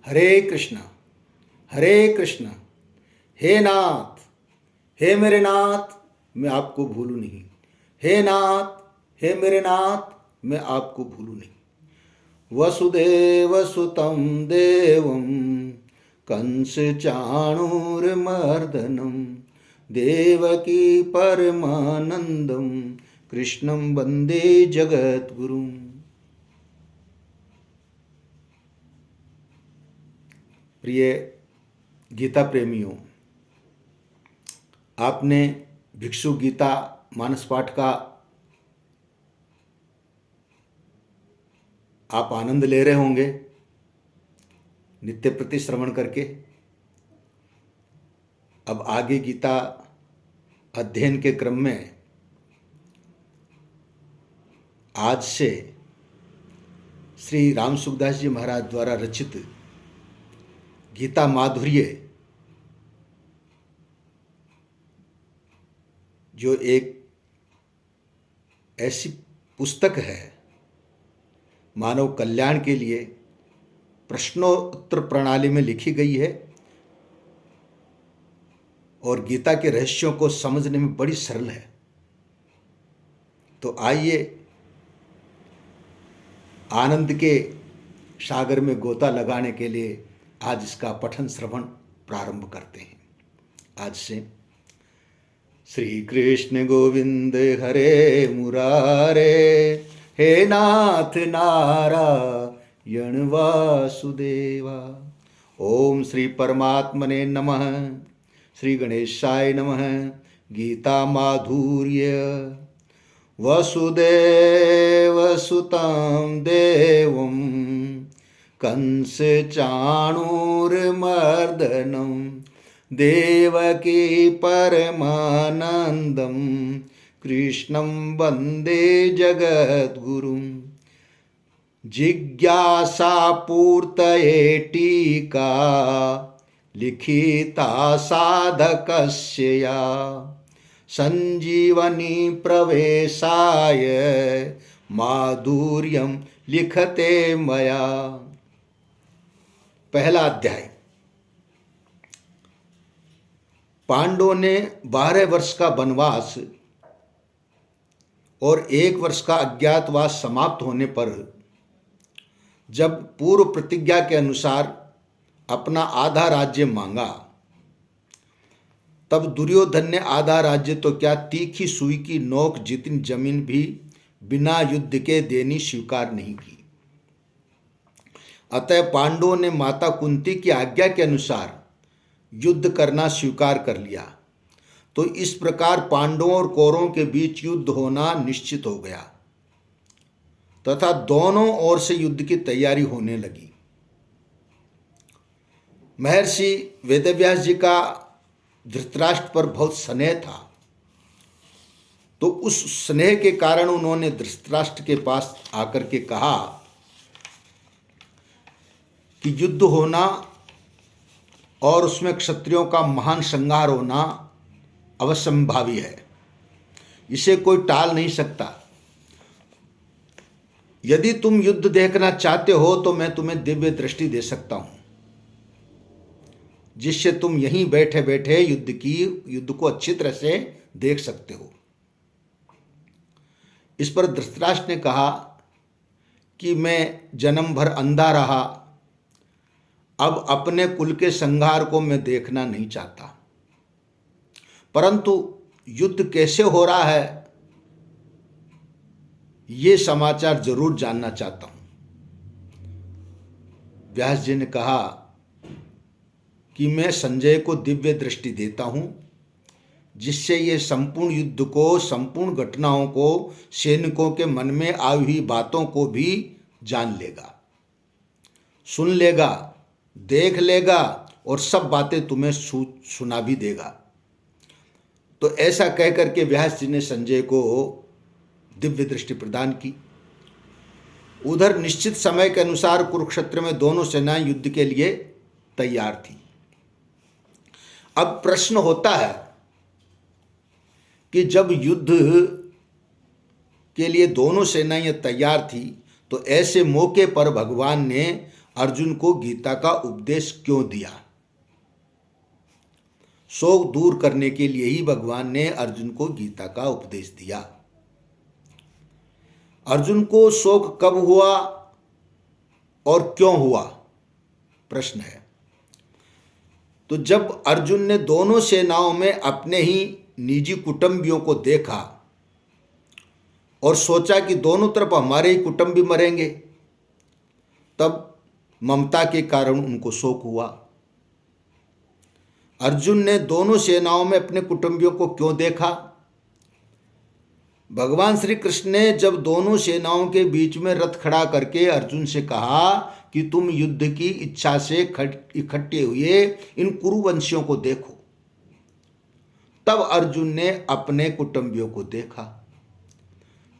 हरे कृष्ण हरे कृष्ण। हे नाथ, हे मेरे नाथ, मैं आपको भूलूं नहीं। हे नाथ, हे मेरे नाथ, मैं आपको भूलूं नहीं। वसुदेव सुतं देवं कंस चाणूरमर्दनं देवकी परमानंदं कृष्णं वंदे जगद्गुरुं। प्रिय गीता प्रेमियों, आपने भिक्षु गीता मानस पाठ का आप आनंद ले रहे होंगे नित्य प्रति श्रवण करके। अब आगे गीता अध्ययन के क्रम में आज से श्री राम सुखदास जी महाराज द्वारा रचित गीता माधुर्य, जो एक ऐसी पुस्तक है मानव कल्याण के लिए, प्रश्नोत्तर प्रणाली में लिखी गई है और गीता के रहस्यों को समझने में बड़ी सरल है। तो आइए आनंद के सागर में गोता लगाने के लिए आज इसका पठन श्रवण प्रारंभ करते हैं। आज से श्री कृष्ण गोविंद हरे मुरारे, हे नाथ नारायण वासुदेवा। ओम श्री परमात्मने नमः। श्री गणेशाय नमः। गीता माधुर्य। वसुदेव सुतं देवं कंस चाणूरमर्दनं देवकी परमानंदं कृष्णं वंदे जगद्गुरुं। जिज्ञासा पूर्तये टीका लिखिता साधकस्य या, संजीवनी प्रवेशाय माधुर्यं लिखते मया। पहला अध्याय। पांडवों ने 12 वर्ष का वनवास और 1 वर्ष का अज्ञातवास समाप्त होने पर जब पूर्व प्रतिज्ञा के अनुसार अपना आधा राज्य मांगा, तब दुर्योधन ने आधा राज्य तो क्या, तीखी सुई की नोक जितनी जमीन भी बिना युद्ध के देनी स्वीकार नहीं की। अतः पांडवों ने माता कुंती की आज्ञा के अनुसार युद्ध करना स्वीकार कर लिया। तो इस प्रकार पांडवों और कौरवों के बीच युद्ध होना निश्चित हो गया तथा दोनों ओर से युद्ध की तैयारी होने लगी। महर्षि वेदव्यास जी का धृतराष्ट्र पर बहुत स्नेह था, तो उस स्नेह के कारण उन्होंने धृतराष्ट्र के पास आकर के कहा कि युद्ध होना और उसमें क्षत्रियों का महान संहार होना अवश्यंभावी है, इसे कोई टाल नहीं सकता। यदि तुम युद्ध देखना चाहते हो तो मैं तुम्हें दिव्य दृष्टि दे सकता हूं, जिससे तुम यहीं बैठे बैठे युद्ध को अच्छी तरह से देख सकते हो। इस पर धृतराष्ट्र ने कहा कि मैं जन्म भर अंधा रहा, अब अपने कुल के संहार को मैं देखना नहीं चाहता, परंतु युद्ध कैसे हो रहा है ये समाचार जरूर जानना चाहता हूं। व्यास जी ने कहा कि मैं संजय को दिव्य दृष्टि देता हूं, जिससे ये संपूर्ण युद्ध को, संपूर्ण घटनाओं को, सैनिकों के मन में आई हुई बातों को भी जान लेगा, सुन लेगा, देख लेगा और सब बातें तुम्हें सुना भी देगा। तो ऐसा कह करके व्यास जी ने संजय को दिव्य दृष्टि प्रदान की। उधर निश्चित समय के अनुसार कुरुक्षेत्र में दोनों सेनाएं युद्ध के लिए तैयार थी। अब प्रश्न होता है कि जब युद्ध के लिए दोनों सेनाएं तैयार थी, तो ऐसे मौके पर भगवान ने अर्जुन को गीता का उपदेश क्यों दिया? शोक दूर करने के लिए ही भगवान ने अर्जुन को गीता का उपदेश दिया। अर्जुन को शोक कब हुआ और क्यों हुआ, प्रश्न है। तो जब अर्जुन ने दोनों सेनाओं में अपने ही निजी कुटुंबियों को देखा और सोचा कि दोनों तरफ हमारे ही कुटुंबी मरेंगे, तब ममता के कारण उनको शोक हुआ। अर्जुन ने दोनों सेनाओं में अपने कुटुंबियों को क्यों देखा? भगवान श्री कृष्ण ने जब दोनों सेनाओं के बीच में रथ खड़ा करके अर्जुन से कहा कि तुम युद्ध की इच्छा से इकट्ठे हुए इन कुरुवंशियों को देखो, तब अर्जुन ने अपने कुटुंबियों को देखा।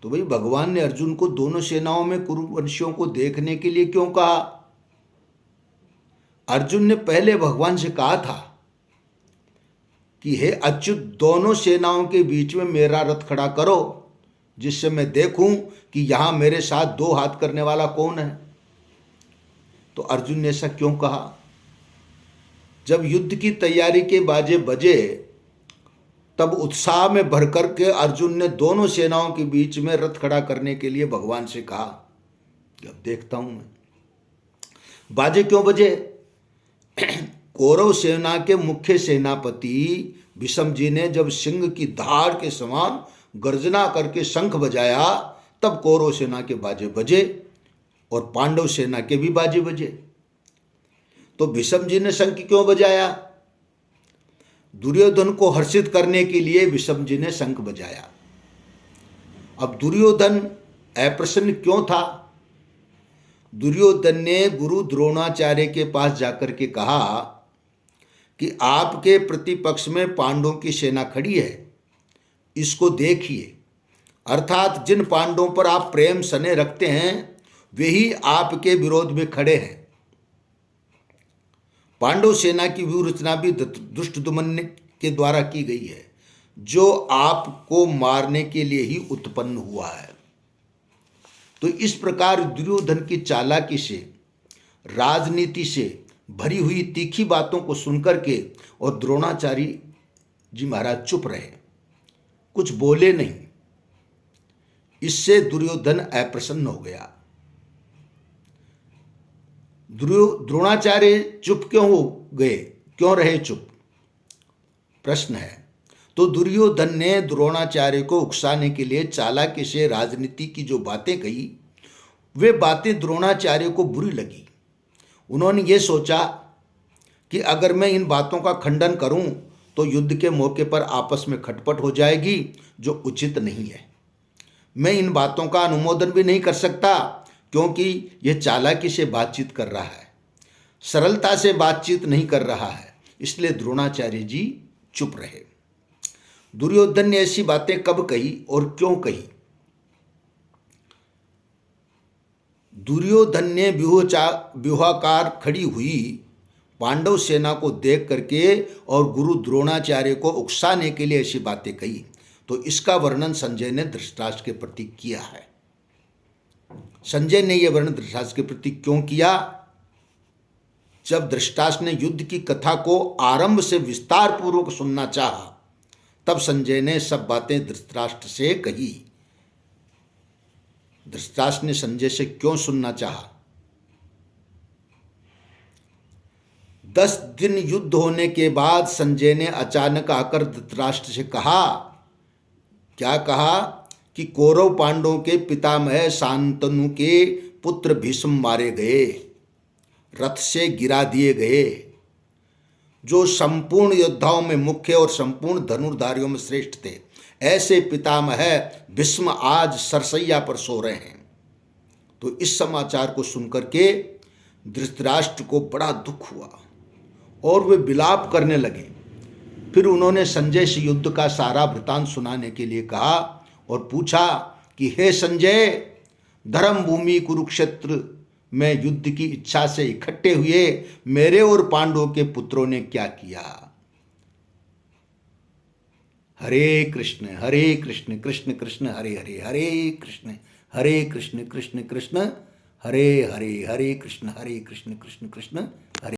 तो भाई भगवान ने अर्जुन को दोनों सेनाओं में कुरुवंशियों को देखने के लिए क्यों कहा? अर्जुन ने पहले भगवान से कहा था कि हे अच्युत, दोनों सेनाओं के बीच में मेरा रथ खड़ा करो, जिससे मैं देखूं कि यहां मेरे साथ दो हाथ करने वाला कौन है। तो अर्जुन ने ऐसा क्यों कहा? जब युद्ध की तैयारी के बाजे बजे, तब उत्साह में भरकर के अर्जुन ने दोनों सेनाओं के बीच में रथ खड़ा करने के लिए भगवान से कहा। अब देखता हूं मैं बाजे क्यों बजे। कौरव सेना के मुख्य सेनापति भीष्म जी ने जब सिंह की धार के समान गर्जना करके शंख बजाया, तब कौरव सेना के बाजे बजे और पांडव सेना के भी बाजे बजे। तो भीष्म जी ने शंख क्यों बजाया? दुर्योधन को हर्षित करने के लिए भीष्म जी ने शंख बजाया। अब दुर्योधन अप्रसन्न क्यों था? दुर्योधन ने गुरु द्रोणाचार्य के पास जाकर के कहा कि आपके प्रतिपक्ष में पांडवों की सेना खड़ी है, इसको देखिए। अर्थात जिन पांडवों पर आप प्रेम स्नेह रखते हैं वे ही आपके विरोध में खड़े हैं। पांडव सेना की व्यूहरचना भी दुष्टदुम्न के द्वारा की गई है, जो आपको मारने के लिए ही उत्पन्न हुआ है। तो इस प्रकार दुर्योधन की चालाकी से, राजनीति से भरी हुई तीखी बातों को सुनकर के और द्रोणाचार्य जी महाराज चुप रहे, कुछ बोले नहीं। इससे दुर्योधन अप्रसन्न हो गया। द्रोणाचार्य चुप क्यों हो गए, क्यों रहे चुप, प्रश्न है। तो दुर्योधन ने द्रोणाचार्य को उकसाने के लिए चालाकी से राजनीति की जो बातें कही, वे बातें द्रोणाचार्य को बुरी लगी। उन्होंने ये सोचा कि अगर मैं इन बातों का खंडन करूं तो युद्ध के मौके पर आपस में खटपट हो जाएगी, जो उचित नहीं है। मैं इन बातों का अनुमोदन भी नहीं कर सकता, क्योंकि यह चालाकी से बातचीत कर रहा है, सरलता से बातचीत नहीं कर रहा है। इसलिए द्रोणाचार्य जी चुप रहे। दुर्योधन ने ऐसी बातें कब कही और क्यों कही? दुर्योधन ने व्यूहाकार खड़ी हुई पांडव सेना को देख करके और गुरु द्रोणाचार्य को उकसाने के लिए ऐसी बातें कही। तो इसका वर्णन संजय ने धृतराष्ट्र के प्रति किया है। संजय ने यह वर्णन धृतराष्ट्र के प्रति क्यों किया? जब धृतराष्ट्र ने युद्ध की कथा को आरंभ से विस्तार पूर्वक सुनना चाहा, तब संजय ने सब बातें धृतराष्ट्र से कही। धृतराष्ट्र ने संजय से क्यों सुनना चाहा? 10 दिन युद्ध होने के बाद संजय ने अचानक आकर धृतराष्ट्र से कहा, क्या कहा कि कौरव पांडवों के पितामह शांतनु के पुत्र भीष्म मारे गए, रथ से गिरा दिए गए, जो संपूर्ण योद्धाओं में मुख्य और संपूर्ण धनुर्धारियों में श्रेष्ठ थे। ऐसे पितामह भीष्म आज सरसैया पर सो रहे हैं। तो इस समाचार को सुनकर के धृतराष्ट्र को बड़ा दुख हुआ और वे विलाप करने लगे। फिर उन्होंने संजय से युद्ध का सारा वृतांत सुनाने के लिए कहा और पूछा कि हे संजय, धर्म भूमि कुरुक्षेत्र में युद्ध की इच्छा से इकट्ठे हुए मेरे और पांडवों के पुत्रों ने क्या किया? हरे कृष्ण कृष्ण कृष्ण हरे हरे, हरे कृष्ण कृष्ण कृष्ण हरे हरे, हरे कृष्ण कृष्ण कृष्ण हरे